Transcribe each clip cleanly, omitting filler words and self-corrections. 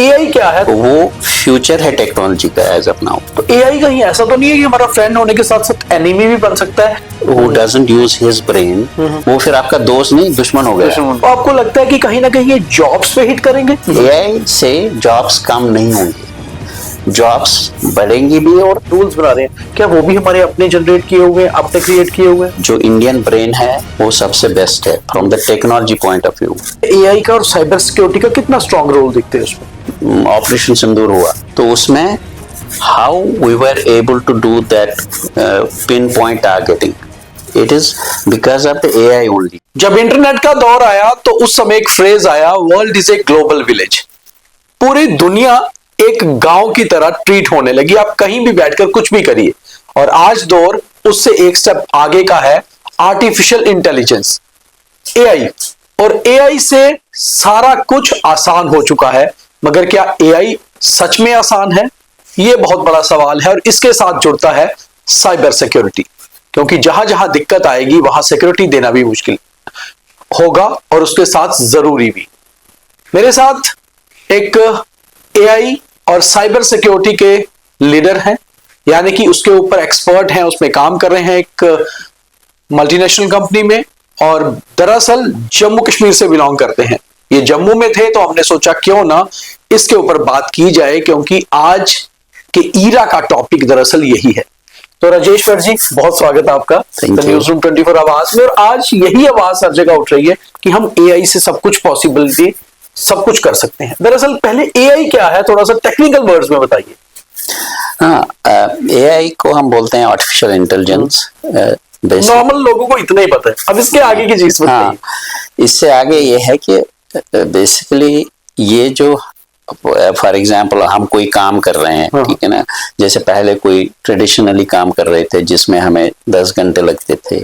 AI क्या है? वो फ्यूचर है टेक्नोलॉजी का एज ऑफ नाउ। तो एआई कहीं ऐसा तो नहीं है कि हमारा फ्रेंड होने के साथ साथ एनिमी भी बन सकता है? Who doesn't use his brain, वो फिर आपका दोस्त नहीं दुश्मन हो गया। तो आपको लगता है कि कहीं ना कहीं ये जॉब्स पे हिट करेंगे? एआई से जॉब्स कम नहीं होंगे, जॉब्स बढ़ेंगी भी। और टूल्स बना रहे हैं, क्या वो भी हमारे अपने जनरेट किए हुए हैं, अपने क्रिएट किए हुए हैं? जो इंडियन ब्रेन है वो सबसे बेस्ट है from the technology point of view. AI का और साइबर सिक्योरिटी का कितना स्ट्रॉन्ग रोल दिखते हैं उसमें? ऑपरेशन सिंदूर हुआ तो उसमें how we were able to do that pin point targeting, it is because of the AI only. जब इंटरनेट का दौर आया तो उस समय एक फ्रेज आया, world is a global village. पूरी दुनिया एक गांव की तरह ट्रीट होने लगी, आप कहीं भी बैठकर कुछ भी करिए। और आज दौर उससे एक स्टेप आगे का है, आर्टिफिशियल इंटेलिजेंस, एआई। और एआई से सारा कुछ आसान हो चुका है, मगर क्या एआई सच में आसान है? यह बहुत बड़ा सवाल है। और इसके साथ जुड़ता है साइबर सिक्योरिटी, क्योंकि जहां जहां दिक्कत आएगी वहां सिक्योरिटी देना भी मुश्किल होगा और उसके साथ जरूरी भी। मेरे साथ एक एआई और साइबर सिक्योरिटी के लीडर हैं, यानी कि उसके ऊपर एक्सपर्ट हैं, उसमें काम कर रहे हैं एक मल्टीनेशनल कंपनी में, और दरअसल जम्मू कश्मीर से बिलोंग करते हैं। ये जम्मू में थे तो हमने सोचा क्यों ना इसके ऊपर बात की जाए, क्योंकि आज के ईरा का टॉपिक दरअसल यही है। तो राजेश्वर जी, बहुत स्वागत है आपका न्यूज रूम 24 आवाज में। और आज यही आवाज हर जगह उठ रही है कि हम एआई से सब कुछ पॉसिबिलिटी, सब कुछ कर सकते हैं। दरअसल पहले एआई क्या है, थोड़ा सा टेक्निकल वर्ड्स में बताइए। हाँ, एआई को हम बोलते हैं आर्टिफिशियल इंटेलिजेंस। नॉर्मल लोगों को इतना ही पता है, अब इसके आगे की चीज बताइए। हाँ, इससे आगे ये है कि बेसिकली ये जो फॉर एग्जाम्पल हम कोई काम कर रहे हैं, ठीक है ना, जैसे पहले कोई ट्रेडिशनली काम कर रहे थे जिसमें हमें 10 घंटे लगते थे,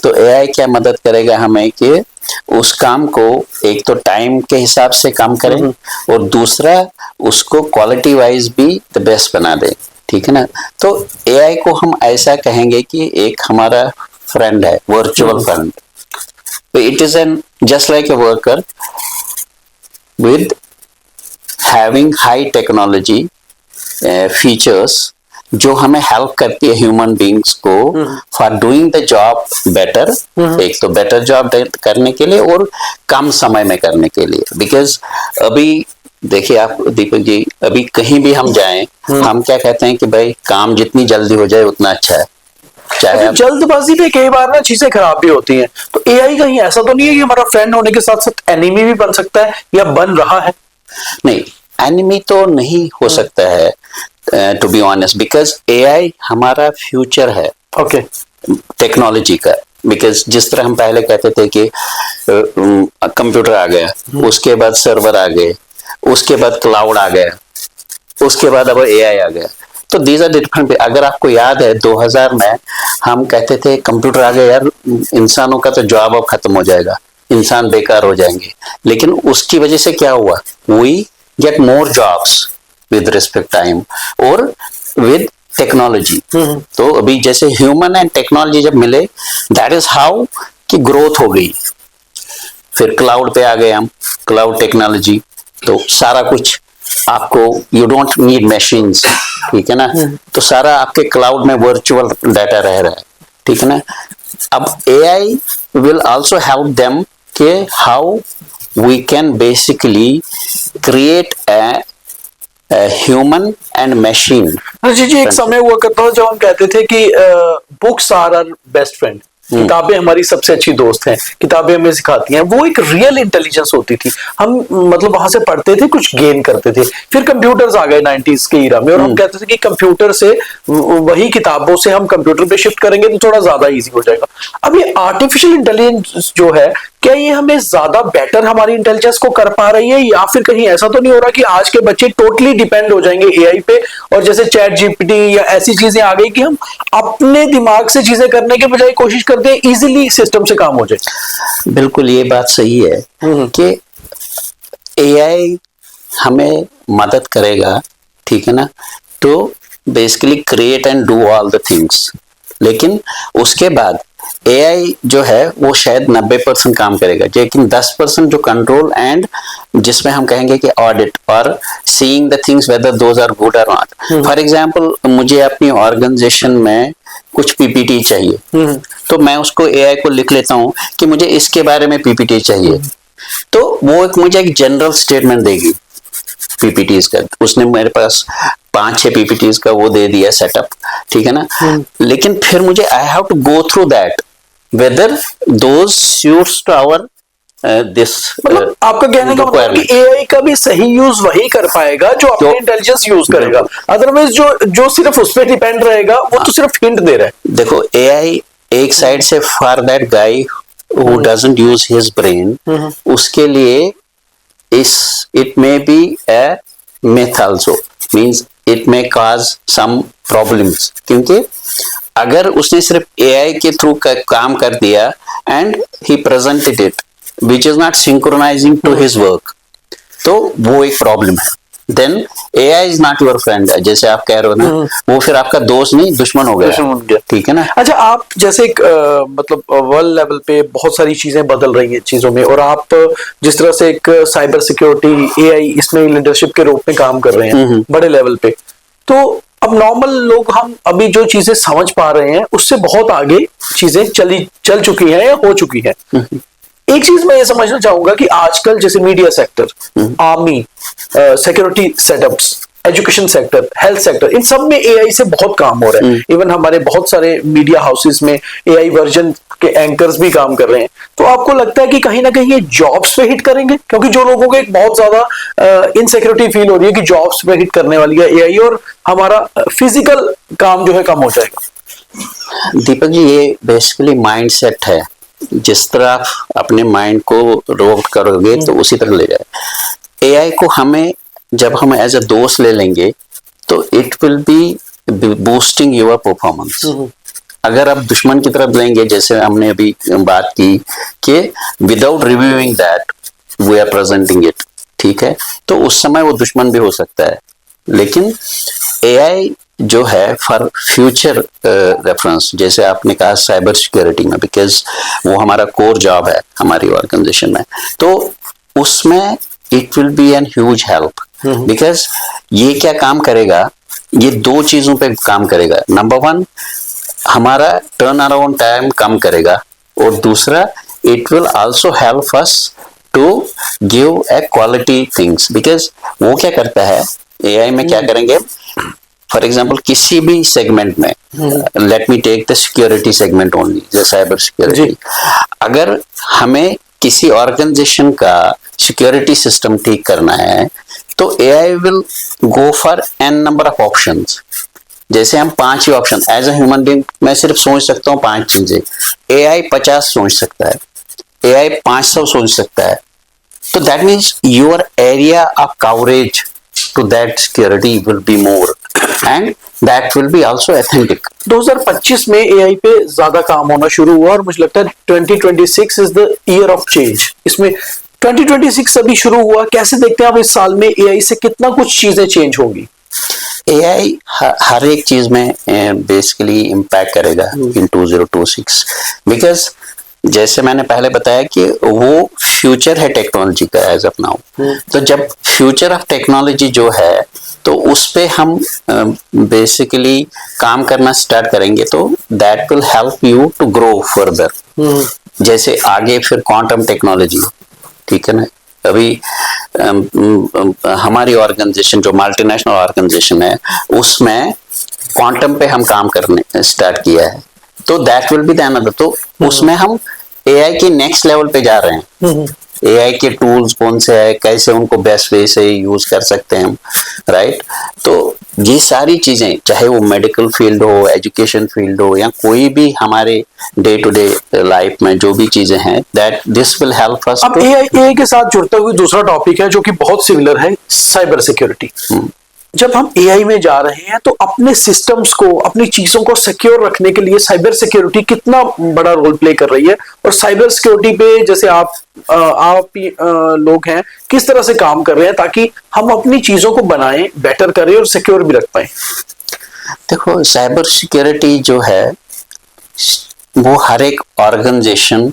तो एआई क्या मदद करेगा हमें कि उस काम को एक तो टाइम के हिसाब से काम करें और दूसरा उसको क्वालिटी वाइज भी द बेस्ट बना दे, ठीक है ना। तो एआई को हम ऐसा कहेंगे कि एक हमारा फ्रेंड है, virtual friend. It is an just like a worker with having high technology features जो हमें हेल्प करती है ह्यूमन बींग्स को for doing the job better. एक तो बेटर जॉब करने के लिए और कम समय में करने के लिए। बिकॉज अभी देखिए आप दीपक जी, अभी कहीं भी हम जाएं, हम क्या कहते हैं कि भाई काम जितनी जल्दी हो जाए उतना अच्छा है। चाहे जल्दबाजी में कई बार ना चीजें खराब भी होती हैं। तो एआई कहीं ऐसा तो नहीं है कि हमारा फ्रेंड होने के साथ साथ एनिमी भी बन सकता है या बन रहा है? नहीं, एनिमी तो नहीं हो सकता है to be honest, because AI हमारा फ्यूचर है ओके टेक्नोलॉजी का। बिकॉज जिस तरह हम पहले कहते थे कि कंप्यूटर आ गया, उसके बाद सर्वर आ गए, उसके बाद क्लाउड आ गया, उसके बाद अब एआई आ गया। तो दीज आर डिफरेंट। अगर आपको याद है 2000 में हम कहते थे कंप्यूटर आ गया यार, इंसानों का तो जॉब अब खत्म हो जाएगा, इंसान बेकार हो जाएंगे। लेकिन उसकी वजह से क्या हुआ, we get more jobs with respect time और विद टेक्नोलॉजी। तो अभी जैसे ह्यूमन एंड टेक्नोलॉजी जब मिले, दैट इज हाउ की ग्रोथ हो गई। फिर क्लाउड पे आ गए हम, क्लाउड टेक्नोलॉजी, तो सारा कुछ आपको, यू डोंट नीड मशीन्स, ठीक है ना। तो सारा आपके क्लाउड में वर्चुअल डाटा रह रहा है, ठीक है ना। अब AI will also help them के how we can basically create human and machine. जी, एक समय हुआ करता था जब हम कहते थे कि books are our best friend, किताबें हमारी सबसे अच्छी दोस्त हैं, किताबें हमें सिखाती हैं। वो एक रियल इंटेलिजेंस होती थी, हम मतलब वहां से पढ़ते थे, कुछ गेन करते थे। फिर कंप्यूटर्स आ गए 90s के ईरा में, और हम कहते थे कि कंप्यूटर से, वही किताबों से हम कंप्यूटर पे शिफ्ट करेंगे तो थोड़ा ज्यादा इजी हो जाएगा। अब ये आर्टिफिशियल इंटेलिजेंस जो है, क्या ये हमें ज्यादा बेटर हमारी इंटेलिजेंस को कर पा रही है, या फिर कहीं ऐसा तो नहीं हो रहा कि आज के बच्चे टोटली डिपेंड हो जाएंगे एआई पे, और जैसे चैट जीपीटी या ऐसी चीजें आ गई कि हम अपने दिमाग से चीजें करने के बजाय कोशिश करते हैं इजीली सिस्टम से काम हो जाए? बिल्कुल ये बात सही है कि एआई हमें मदद करेगा, ठीक है ना, तो basically create and do all the things. लेकिन उसके बाद एआई जो है वो शायद 90% काम करेगा, लेकिन 10% जो कंट्रोल एंड जिसमें हम कहेंगे कि ऑडिट और seeing the things whether those are good और नॉट। फॉर एग्जांपल मुझे अपनी ऑर्गेनाइजेशन में कुछ पीपीटी चाहिए, तो मैं उसको एआई को लिख लेता हूँ कि मुझे इसके बारे में पीपीटी चाहिए, तो वो मुझे एक जनरल स्टेटमेंट देगी पीपीटीज का। उसने मेरे पास 5-6 पीपीटीज का वो दे दिया सेटअप, ठीक है ना। लेकिन फिर मुझे I have to go through that whether those suits to our this. मतलब आपका कहने का मतलब कि एआई का भी सही यूज वही कर पाएगा जो अपने इंटेलिजेंस यूज करेगा, अदरवाइज जो सिर्फ उस पर डिपेंड रहेगा वो तो सिर्फ हिंट दे रहा है। देखो एआई एक साइड से for that guy who doesn't use his brain, उसके लिए it may be a myth also, means it may cause some problems, क्योंकि अगर उसने सिर्फ AI के थ्रू काम कर दिया and he presented it which is not synchronizing to his work, तो वो एक प्रॉब्लम है। Then AI is not your friend, जैसे आप कह रहे हो ना, वो फिर आपका दोस्त नहीं दुश्मन हो गया, ठीक है ना। अच्छा, आप जैसे एक मतलब वर्ल्ड लेवल पे बहुत सारी चीजें बदल रही हैं चीजों में, और आप जिस तरह से एक साइबर सिक्योरिटी AI इसमें लीडरशिप के रूप में काम कर रहे हैं बड़े लेवल पे, तो अब नॉर्मल लोग हम अभी जो चीजें समझ पा रहे हैं उससे बहुत आगे चीजें चल चुकी हैं या हो चुकी हैं। एक चीज मैं ये समझना चाहूंगा कि आजकल जैसे media sector, army, security setups, education sector, health sector, इन सब में एआई से बहुत काम हो रहा है। इवन हमारे बहुत सारे मीडिया हाउसेस में एआई वर्जन के एंकर्स भी काम कर रहे हैं। तो आपको लगता है कि कहीं ना कहीं ये जॉब्स पे हिट करेंगे? क्योंकि जो लोगों को एक बहुत ज्यादा इनसिक्योरिटी फील हो रही है कि जॉब्स पे हिट करने वाली है एआई और हमारा फिजिकल काम जो है कम हो जाएगा। दीपक जी, ये बेसिकली माइंडसेट है। जिस तरह आप अपने माइंड को रोक करोगे तो उसी तरह ले जाए। एआई को हमें जब हम एज अ दोस्त ले लेंगे तो it will be boosting your performance. अगर आप दुश्मन की तरफ लेंगे, जैसे हमने अभी बात की कि without reviewing that we are presenting it, ठीक है, तो उस समय वो दुश्मन भी हो सकता है। लेकिन एआई जो है फॉर फ्यूचर रेफरेंस, जैसे आपने कहा साइबर सिक्योरिटी में, बिकॉज वो हमारा कोर जॉब है हमारी ऑर्गेनाइजेशन में, तो उसमें it will be N huge help. Because ये क्या काम करेगा, ये दो चीजों पे काम करेगा। नंबर वन, हमारा टर्न अराउंड टाइम कम करेगा, और दूसरा it will also help us to give a quality things. Because वो क्या करता है, एआई में क्या करेंगे, फॉर एग्जाम्पल किसी भी सेगमेंट में, let me take the security segment only, the cyber security, अगर हमें किसी ऑर्गेनाइजेशन का सिक्योरिटी सिस्टम ठीक करना है तो AI will go for an number of options. जैसे हम 5 ही option, as a human being मैं सिर्फ सोच सकता हूँ 5 चीजें, एआई 50 सोच सकता है, एआई 500 सोच सकता है। तो that means your area of coverage to that security will be more and that will be also authentic। 2025 में एआई पे ज्यादा काम होना शुरू हुआ और मुझे लगता है 2026 is the year of change. इसमें 2026 अभी शुरू हुआ, कैसे देखते हैं आप इस साल में एआई से कितना कुछ चीजें चेंज होंगी? एआई हर एक चीज में बेसिकली इम्पैक्ट करेगा इन 2026, बिकॉज जैसे मैंने पहले बताया कि वो फ्यूचर है टेक्नोलॉजी का एज ऑफ नाउ। तो जब फ्यूचर ऑफ टेक्नोलॉजी जो है तो उस पे हम बेसिकली काम करना स्टार्ट करेंगे, तो that will help you to grow further. जैसे आगे फिर क्वांटम टेक्नोलॉजी, ठीक है ना, अभी हमारी ऑर्गेनाइजेशन जो मल्टीनेशनल ऑर्गेनाइजेशन है उसमें क्वांटम पे हम काम करने स्टार्ट किया है, तो that will be the another. तो उसमें हम एआई के नेक्स्ट लेवल पे जा रहे हैं। एआई के टूल्स कौन से है, कैसे उनको बेस्ट वे से यूज कर सकते हैं हम, राइट। तो ये सारी चीजें, चाहे वो मेडिकल फील्ड हो, एजुकेशन फील्ड हो, या कोई भी हमारे डे टू डे लाइफ में जो भी चीजें हैं, that this will help us. अब एआई के साथ जुड़ता हुआ दूसरा टॉपिक है जो कि बहुत सिमिलर है, साइबर सिक्योरिटी। जब हम एआई में जा रहे हैं तो अपने सिस्टम्स को, अपनी चीजों को सिक्योर रखने के लिए साइबर सिक्योरिटी कितना बड़ा रोल प्ले कर रही है, और साइबर सिक्योरिटी पे जैसे आप लोग हैं किस तरह से काम कर रहे हैं ताकि हम अपनी चीजों को बनाएं, बेटर करें और सिक्योर भी रख पाए? देखो, साइबर सिक्योरिटी जो है वो हर एक ऑर्गेनाइजेशन,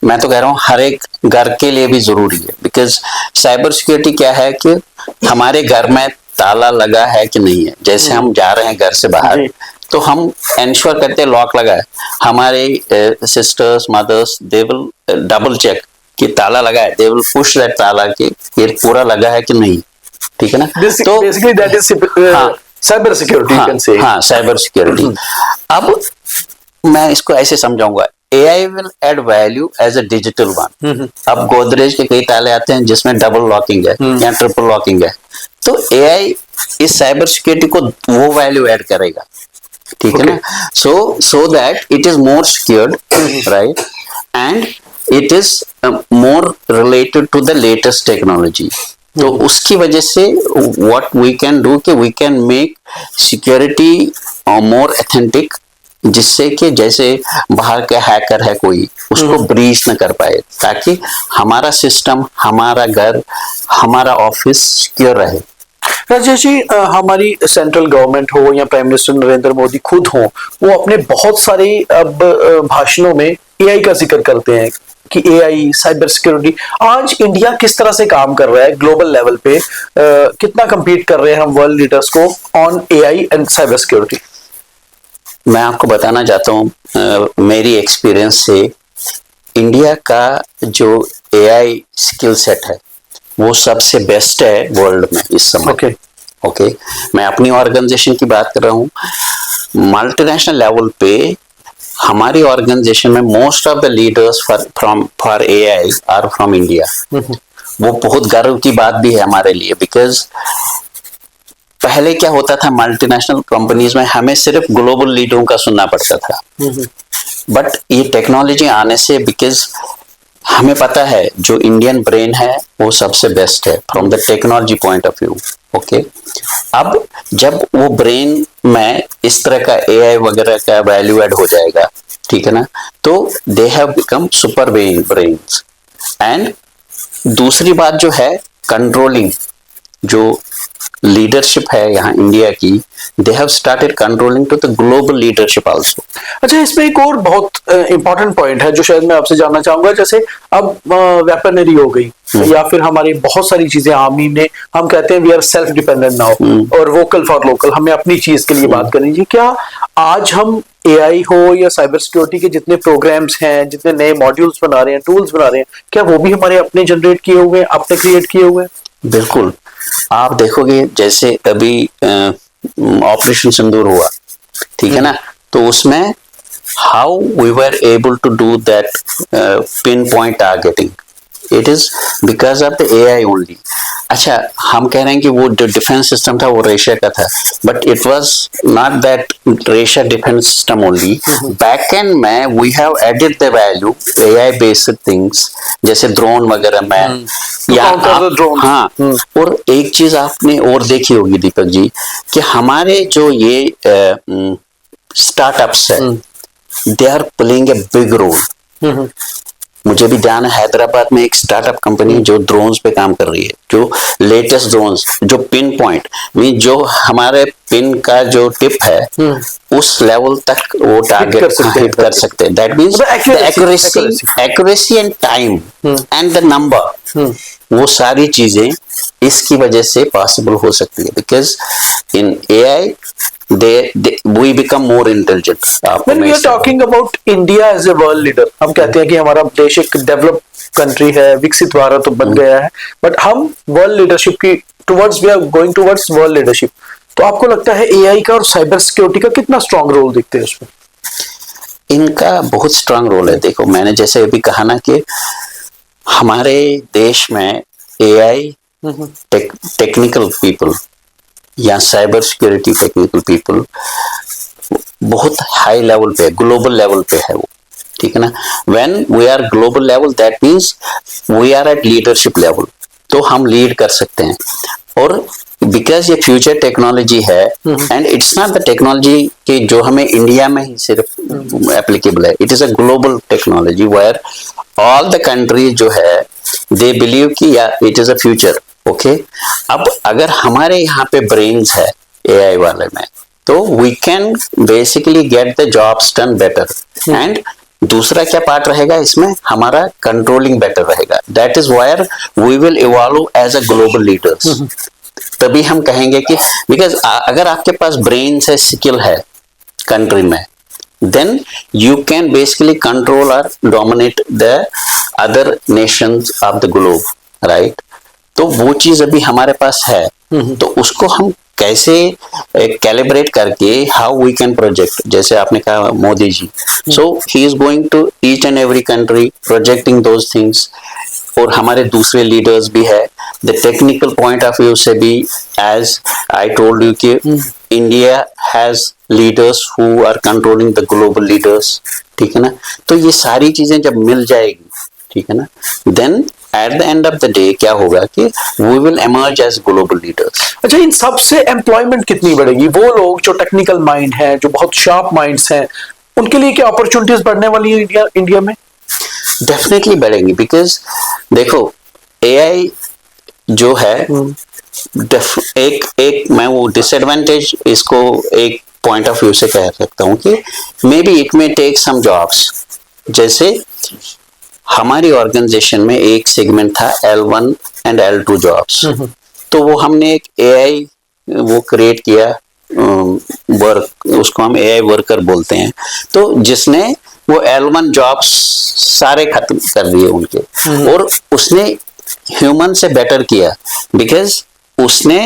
मैं तो कह रहा हूँ हर एक घर के लिए भी जरूरी है। बिकॉज साइबर सिक्योरिटी क्या है कि हमारे घर में ताला लगा है कि नहीं है, जैसे हम जा रहे हैं घर से बाहर तो हम इंश्योर करते हैं लॉक लगा है। हमारे sisters mothers they will double check कि ताला लगा है, दे विल पुश दैट ताला कि ये पूरा लगा है कि नहीं, ठीक है ना। तो basically that is cyber security, you can say. हाँ, साइबर सिक्योरिटी। अब मैं इसको ऐसे समझाऊंगा, AI will add value as a digital one। अब गोदरेज के कई ताले आते हैं जिसमें डबल लॉकिंग है या ट्रिपल लॉकिंग है, तो AI इस साइबर सिक्योरिटी को वो वैल्यू ऐड करेगा, ठीक है ना। So that it is more secured, right, and it is more related to the latest technology. तो उसकी वजह से व्हाट वी कैन डू कि we can make security more authentic, जिससे कि जैसे बाहर का हैकर है कोई, उसको ब्रीच न कर पाए, ताकि हमारा सिस्टम, हमारा घर, हमारा ऑफिस सिक्योर रहे। राजेश जी, हमारी सेंट्रल गवर्नमेंट हो या प्राइम मिनिस्टर नरेंद्र मोदी खुद हो, वो अपने बहुत सारे अब भाषणों में AI का जिक्र करते हैं कि AI, साइबर सिक्योरिटी। आज इंडिया किस तरह से काम कर रहा है ग्लोबल लेवल पे, कितना compete कर रहे हैं हम वर्ल्ड लीडर्स को on AI and cyber security? मैं आपको बताना चाहता हूँ मेरी एक्सपीरियंस से, इंडिया का जो AI स्किल सेट है वो सबसे बेस्ट है वर्ल्ड में इस समय। ओके, मैं अपनी ऑर्गेनाइजेशन की बात कर रहा हूँ। मल्टीनेशनल लेवल पे हमारी ऑर्गेनाइजेशन में most of the leaders for AI are from India. वो बहुत गर्व की बात भी है हमारे लिए, बिकॉज पहले क्या होता था, मल्टीनेशनल कंपनीज में हमें सिर्फ ग्लोबल लीडरों का सुनना पड़ता था। बट ये टेक्नोलॉजी आने से, बिकॉज हमें पता है जो इंडियन ब्रेन है वो सबसे बेस्ट है from the technology point of view. Okay, अब जब वो ब्रेन में इस तरह का AI वगैरह का वैल्यू ऐड हो जाएगा, ठीक है ना, तो they have become super brains. And दूसरी बात जो है कंट्रोलिंग, जो लीडरशिप है यहाँ इंडिया की, they have started controlling to the global leadership also. अच्छा, इसमें एक और बहुत इंपॉर्टेंट पॉइंट है जो शायद मैं आपसे जानना चाहूंगा। जैसे अब वेपनरी हो गई या फिर हमारी बहुत सारी चीजें, आर्मी ने, हम कहते हैं we are self dependent now, और वोकल फॉर लोकल, हमें अपनी चीज के लिए बात करनी चाहिए। क्या आज हम AI हो या साइबर सिक्योरिटी के जितने प्रोग्राम्स हैं, जितने नए मॉड्यूल्स बना रहे हैं, टूल्स बना रहे हैं, क्या वो भी हमारे अपने जनरेट किए हुए हैं, अपने क्रिएट किए हुए हैं? बिल्कुल। आप देखोगे जैसे अभी ऑपरेशन सिंदूर हुआ, ठीक है ना, तो उसमें how we were able to do that pin point targeting, it is because of the AI only. अच्छा, हम कह रहे हैं कि वो जो डिफेंस सिस्टम था वो रशिया का था, but it was not that Russia defence system only. Back end में we have added the value AI based things, जैसे ड्रोन वगैरह में हाँ। और एक चीज आपने और देखी होगी दीपक जी, कि हमारे जो ये स्टार्टअप्स है, they are playing a big role. मुझे भी ध्यान है, हैदराबाद में एक स्टार्टअप कंपनी जो ड्रोन्स पे काम कर रही है, जो लेटेस्ट ड्रोन्स, जो पिन पॉइंट मीन, जो हमारे पिन का जो टिप है उस लेवल तक वो टारगेट हिट कर सकते हैं। That means accuracy and time and the number, वो सारी चीजें इसकी वजह से पॉसिबल हो सकती है, because in AI we become more intelligent. When we are talking about India as a world leader, हम कहते हैं कि हमारा देश एक डेवलप कंट्री है, विकसित भारत तो बन गया है, बट हम वर्ल्ड लीडरशिप की towards, we are going towards world leadership. तो आपको लगता है AI का और साइबर सिक्योरिटी का कितना स्ट्रांग रोल दिखते हैं उसमें? इनका बहुत स्ट्रांग रोल है। देखो, मैंने जैसे अभी कहा ना कि हमारे देश में AI टेक्निकल पीपल या साइबर सिक्योरिटी टेक्निकल पीपल बहुत हाई लेवल पे, ग्लोबल लेवल पे है वो, ठीक है ना। When we are global level, that means we are at leadership level, तो हम लीड कर सकते हैं। और बिकॉज ये फ्यूचर टेक्नोलॉजी है, and it's not the technology कि जो हमें इंडिया में ही सिर्फ एप्लीकेबल है, it is a global technology where all the country जो है दे बिलीव कि या it is a future. Okay, अब अगर हमारे यहाँ पे ब्रेन्स है AI वाले में, तो we can basically get the jobs done better. And दूसरा क्या पार्ट रहेगा इसमें, हमारा कंट्रोलिंग बेटर रहेगा। That is where we will evolve as a global leaders. तभी हम कहेंगे कि बिकॉज अगर आपके पास ब्रेन से स्किल है कंट्री में, then you can basically control or dominate the other nations of the globe, right? तो वो चीज अभी हमारे पास है, तो उसको हम कैसे कैलिब्रेट करके हाउ वी कैन प्रोजेक्ट, जैसे आपने कहा Modi ji, so he is going to each and every country projecting those things. और हमारे दूसरे लीडर्स भी है, the technical point of view से भी, एज आई टोल्ड यू कि India has leaders who are controlling the global leaders, ठीक है ना। तो ये सारी चीजें जब मिल जाएगी, ठीक है ना, then at the end of the day क्या होगा कि we will emerge as global leaders. अच्छा, इन सबसे एम्प्लॉयमेंट कितनी बढ़ेगी? वो लोग जो टेक्निकल माइंड है, जो बहुत शार्प माइंड्स हैं, उनके लिए क्या अपॉर्चुनिटीज बढ़ने वाली है इंडिया में? डेफिनेटली बढ़ेंगी, बिकॉज देखो एआई जो है, एक मैं वो डिसएडवांटेज इसको एक पॉइंट ऑफ व्यू से कह सकता हूं कि maybe it may take some jobs. जैसे हमारी ऑर्गेनाइजेशन में एक सेगमेंट था L1 एंड L2 जॉब्स, तो वो हमने एक एआई वो क्रिएट किया, वर्क, उसको हम एआई वर्कर बोलते हैं, तो जिसने वो L1 जॉब्स सारे खत्म कर दिए उनके, और उसने ह्यूमन से बेटर किया, बिकॉज उसने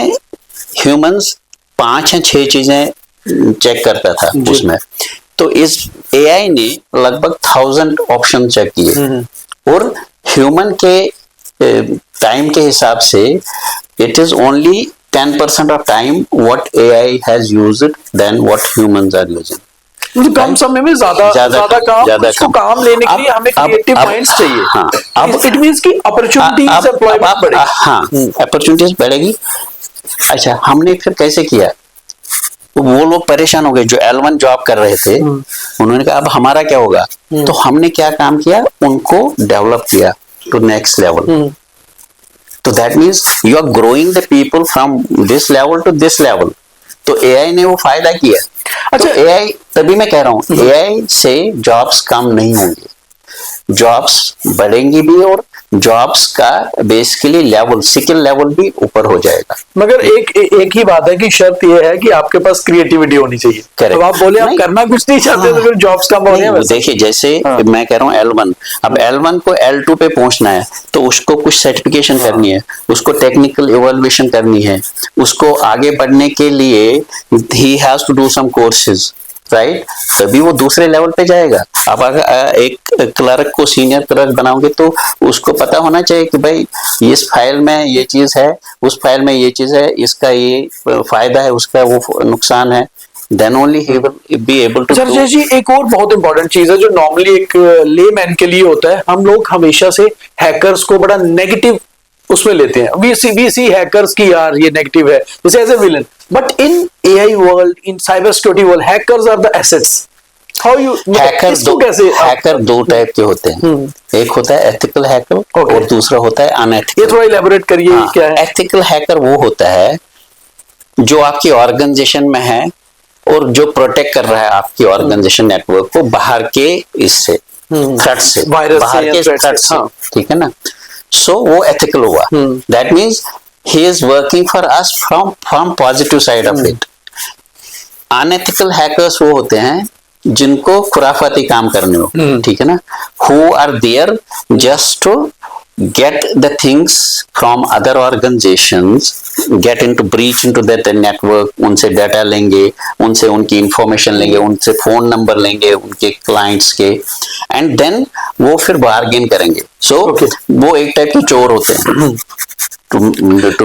ह्यूमंस 5 या 6 चीजें चेक करता था उसमें। तो इस एआई ने लगभग 1000 ऑप्शन चेक किए, और ह्यूमन के टाइम के हिसाब से it is only 10% of time what AI has used then what humans are using. मतलब कम समय में ज्यादा काम लेने के लिए हमें क्रिएटिव माइंड्स चाहिए। हाँ, अब इट मींस कि अपॉर्चुनिटीज, एम्प्लॉयमेंट बढ़ेगी। हाँ, अपॉर्चुनिटीज बढ़ेगी। अच्छा, हमने फिर कैसे किया? तो वो लोग परेशान हो गए जो L1 जॉब कर रहे थे, उन्होंने कहा अब हमारा क्या होगा? तो हमने क्या काम किया, उनको डेवलप किया टू नेक्स्ट लेवल। तो that means you are growing the people from this level to this level. तो एआई ने वो फायदा किया। अच्छा, तो एआई, तभी मैं कह रहा हूं एआई से जॉब्स कम नहीं होंगे, जॉब्स बढ़ेंगी भी, और जॉब्स का बेसिकली लेवल, स्किल लेवल भी ऊपर हो जाएगा। मगर एक ही बात है कि शर्त यह है कि आपके पास क्रिएटिविटी होनी चाहिए। तो आप बोले आप करना कुछ नहीं चाहते, तो फिर जॉब्स कम हो रहे हैं। देखिए, जैसे मैं कह रहा हूँ L1, अब L1 को L2 पे पहुंचना है, तो उसको कुछ सर्टिफिकेशन करनी है, उसको टेक्निकल इवैल्यूएशन करनी है, उसको आगे बढ़ने के लिए ही has to do some courses, right? तभी वो दूसरे लेवल पे जाएगा। अब अगर एक क्लर्क को सीनियर क्लर्क बनाओगे, तो उसको पता होना चाहिए कि भाई इस फाइल में ये चीज है, उस फाइल में ये चीज है, इसका ये फायदा है, उसका वो नुकसान है, then only he will be able to sir ji, एक और बहुत इंपॉर्टेंट चीज है जो नॉर्मली एक लेमैन के लिए होता है। हम लोग हमेशा से हैकर्स को बड़ा नेगेटिव उसमें लेते हैं, वी सी हैकर्स की यार ये नेगेटिव है, जैसे as a villain. But in AI world, in cyber security world, hackers are the assets. How you hacker 2 type के होते हैं, एक होता है एथिकल हैकर, और दूसरा होता है अनएथिकल। ये थोड़ा इलैबोरेट करिए। क्या है एथिकल हैकर? वो होता है जो आपकी ऑर्गेनाइजेशन में है और जो प्रोटेक्ट कर रहा है आपकी ऑर्गेनाइजेशन नेटवर्क को बाहर के इससे, थ्रेट से, बाहर के थ्रेट से, ठीक है ना। सो वो एथिकल हुआ। That means he is working for us from positive side of it. Unethical hackers वो होते हैं जिनको खुराफाती काम करने हो, ठीक है ना, who are there just to get the things from other organizations, get into breach into that network, उनसे डाटा लेंगे, उनसे उनकी इंफॉर्मेशन लेंगे, उनसे फोन नंबर लेंगे उनके क्लाइंट्स के, एंड देन वो फिर बार्गेन करेंगे। सो वो एक टाइप के चोर होते हैं।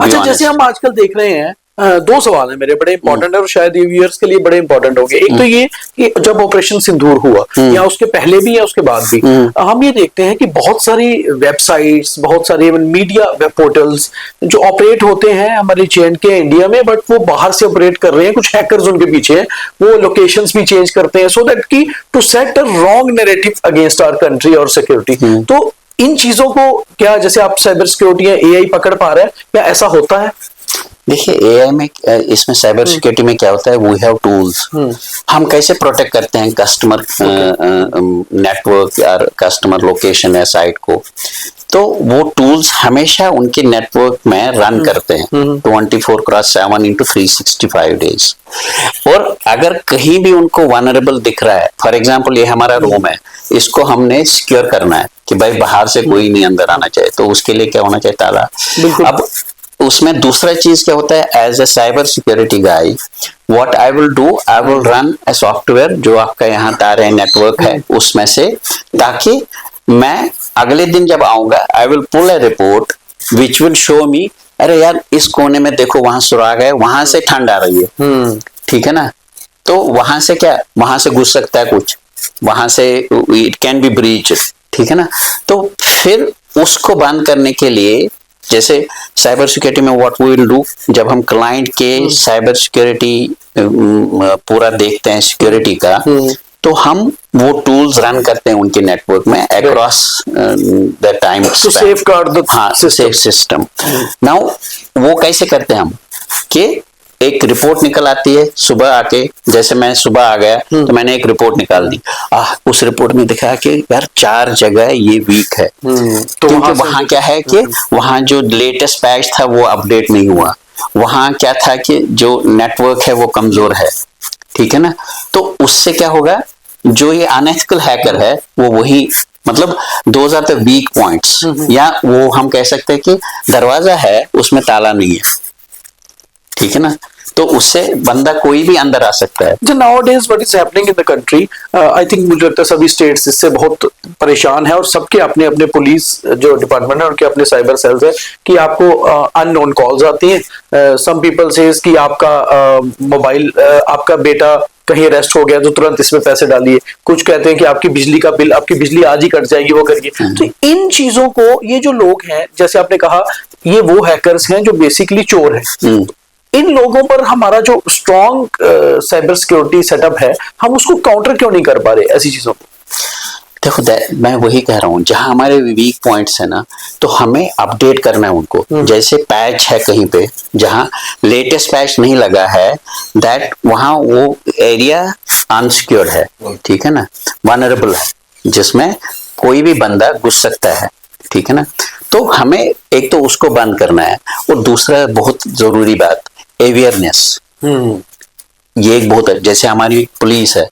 अच्छा, जैसे हम आजकल देख रहे हैं, 2 सवाल है मेरे बड़े इंपॉर्टेंट है और शायद व्यूअर्स के लिए बड़े इंपॉर्टेंट होंगे। एक तो ये कि जब ऑपरेशन सिंदूर हुआ, या उसके पहले भी या उसके बाद भी, हम ये देखते हैं कि बहुत सारी वेबसाइट्स, बहुत सारी मीडिया वेब पोर्टल्स जो ऑपरेट होते हैं हमारे J&K इंडिया में, बट वो बाहर से ऑपरेट कर रहे हैं, कुछ हैकर्स उनके पीछे हैं, वो लोकेशंस भी चेंज करते हैं, सो दैट की to set a wrong narrative against our country और सिक्योरिटी। तो इन चीजों को क्या, जैसे आप साइबर सिक्योरिटी या एआई पकड़ पा रहे हैं, क्या ऐसा होता है? देखिए एआई में इसमें साइबर सिक्योरिटी में क्या होता है, वी हैव टूल्स। हम कैसे प्रोटेक्ट करते हैं कस्टमर नेटवर्क या कस्टमर लोकेशन या साइट को, तो वो टूल्स हमेशा उनके नेटवर्क में रन करते हैं 24/7 इंटू 365 डेज। और अगर कहीं भी उनको वनरेबल दिख रहा है, फॉर एग्जांपल ये हमारा रूम है, इसको हमने सिक्योर करना है कि भाई बाहर से कोई नहीं अंदर आना चाहिए, तो उसके लिए क्या होना चाहिए, ताला। अब उसमें दूसरा चीज क्या होता है, as a cyber security guy what I will do, I will run a software जो आपका यहाँ तारे नेटवर्क है उसमें से, ताकि मैं अगले दिन जब आऊंगा I will pull a report which will show me, अरे यार इस कोने में देखो वहां सुराग है, वहां से ठंड आ रही है, ठीक है ना, तो वहां से क्या, वहां से घुस सकता है कुछ, वहां से इट कैन बी ब्रीच, ठीक है ना। तो फिर उसको बंद करने के लिए जैसे साइबर सिक्योरिटी में व्हाट वी विल डू, जब हम क्लाइंट के साइबर सिक्योरिटी पूरा देखते हैं सिक्योरिटी का, तो हम वो टूल्स रन करते हैं उनके नेटवर्क में अक्रॉस द टाइम, तो safeguard the safe system. Now वो कैसे करते हैं हम कि एक रिपोर्ट निकल आती है सुबह आके, जैसे मैं सुबह आ गया तो मैंने एक रिपोर्ट निकाल दी, उस रिपोर्ट में दिखाया कि यार 4 जगह ये वीक है, तो क्योंकि वहां क्या है कि वहां जो लेटेस्ट पैच था वो अपडेट नहीं हुआ, वहां क्या था कि जो नेटवर्क है वो कमजोर है, ठीक है ना। तो उससे क्या होगा, जो ये अनएथिकल हैकर है वो वही, मतलब those are the weak points, या वो हम कह सकते हैं कि दरवाजा है उसमें ताला नहीं है, ठीक है ना, तो उससे बंदा कोई भी अंदर आ सकता है। जो nowadays what is happening in the country, I think मुझे लगता है सभी स्टेट्स इससे बहुत परेशान है, और सबके अपने अपने पुलिस जो डिपार्टमेंट है उनके अपने साइबर सेल्स है कि आपको अननोन कॉल्स आती हैं, सम पीपल सेज कि आपका मोबाइल, आपका बेटा कहीं अरेस्ट हो गया तो तुरंत इसमें पैसे डालिए, कुछ कहते हैं कि आपकी बिजली का बिल, आपकी बिजली आज ही कट जाएगी, वो करिए। तो इन चीजों को ये जो लोग हैं, जैसे आपने कहा, ये वो हैकर्स हैं जो बेसिकली चोर हैं, इन लोगों पर हमारा जो स्ट्रॉन्ग साइबर सिक्योरिटी सेटअप है, हम उसको काउंटर क्यों नहीं कर पा रहे ऐसी चीजों को? देखो मैं वही कह रहा हूँ, जहां हमारे वीक पॉइंट्स है ना, तो हमें अपडेट करना है उनको। जैसे पैच है कहीं पे जहां लेटेस्ट पैच नहीं लगा है, दैट वहां वो एरिया अनसिक्योर्ड है, ठीक है ना, वनरेबल है, जिसमें कोई भी बंदा घुस सकता है, ठीक है ना। तो हमें एक तो उसको बंद करना है, और दूसरा बहुत जरूरी बात, अवेयरनेस। ये एक बहुत है, जैसे हमारी पुलिस है,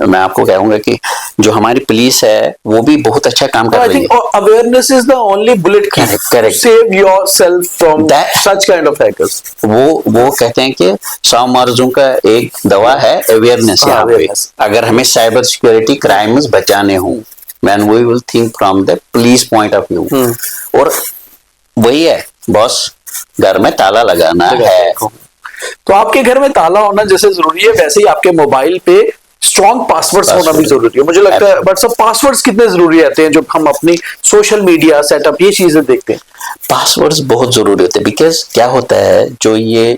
मैं आपको कहूंगा कि जो हमारी पुलिस है वो भी बहुत अच्छा काम कर रही है। Awareness is the only bullet correct, save yourself from such kind of hackers. वो कहते हैं कि 100 मर्जों का एक दवा है अवेयरनेस। यहाँ पे अगर हमें साइबर सिक्योरिटी क्राइम्स बचाने हों, when we will think from the police point of view, और वही है बॉस, घर में ताला लगाना है। तो आपके घर में ताला होना जैसे जरूरी है, वैसे ही आपके मोबाइल पे स्ट्रॉन्ग पासवर्ड्स होना भी जरूरी है, मुझे लगता है। बट सब पासवर्ड्स कितने जरूरी रहते हैं जब हम अपनी सोशल मीडिया सेटअप ये चीजें देखते हैं? पासवर्ड्स बहुत जरूरी होते हैं, बिकॉज क्या होता है, जो ये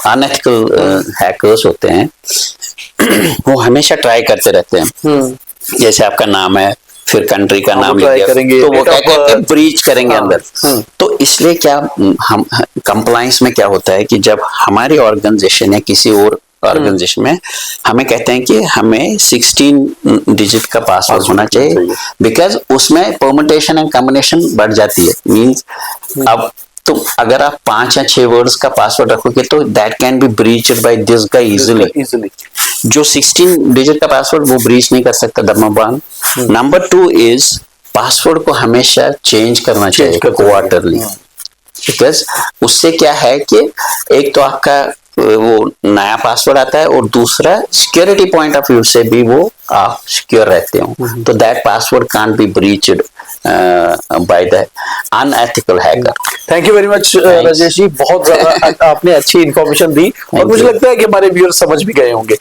अनएथिकल हैकर्स होते हैं वो हमेशा ट्राई करते रहते हैं। जैसे आपका नाम है, फिर कंट्री का नाम लिख करेंगे, तो वो क्या करते हैं, ब्रीच करेंगे अंदर। तो इसलिए क्या हम कंप्लायंस में क्या होता है कि जब हमारी ऑर्गेनाइजेशन है किसी और ऑर्गेनाइजेशन में, हमें कहते हैं कि हमें 16 डिजिट का पासवर्ड होना चाहिए, बिकॉज उसमें परम्यूटेशन एंड कॉम्बिनेशन बढ़ जाती है। मींस अब तो अगर आप 5 या 6 वर्ड्स का पासवर्ड रखोगे तो that can be breached by this guy easily. जो 16 डिजिट का पासवर्ड वो ब्रीच नहीं कर सकता, नंबर 1। नंबर 2 इज पासवर्ड को हमेशा चेंज करना चाहिए क्वार्टरली, बिकॉज उससे क्या है कि एक तो आपका वो नया पासवर्ड आता है, और दूसरा सिक्योरिटी पॉइंट ऑफ व्यू से भी वो आप सिक्योर रहते हो। तो that password can't be breached by the unethical hacker. Thank you very much Rajesh ji, बहुत ज्यादा आपने अच्छी इंफॉर्मेशन दी, और मुझे लगता है कि हमारे व्यूअर्स समझ भी गए होंगे।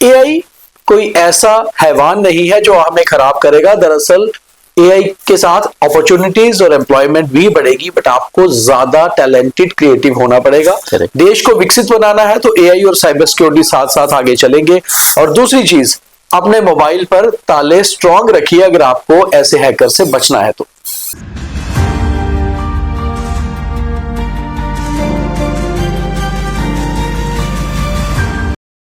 एआई कोई ऐसा हैवान नहीं है जो हमें खराब करेगा। दरअसल एआई के साथ अपॉर्चुनिटीज और एम्प्लॉयमेंट भी बढ़ेगी, बट आपको ज्यादा टैलेंटेड क्रिएटिव होना पड़ेगा। देश को विकसित बनाना है तो एआई और साइबर सिक्योरिटी साथ साथ आगे चलेंगे। और दूसरी चीज, अपने मोबाइल पर ताले स्ट्रांग रखिए अगर आपको ऐसे हैकर से बचना है तो।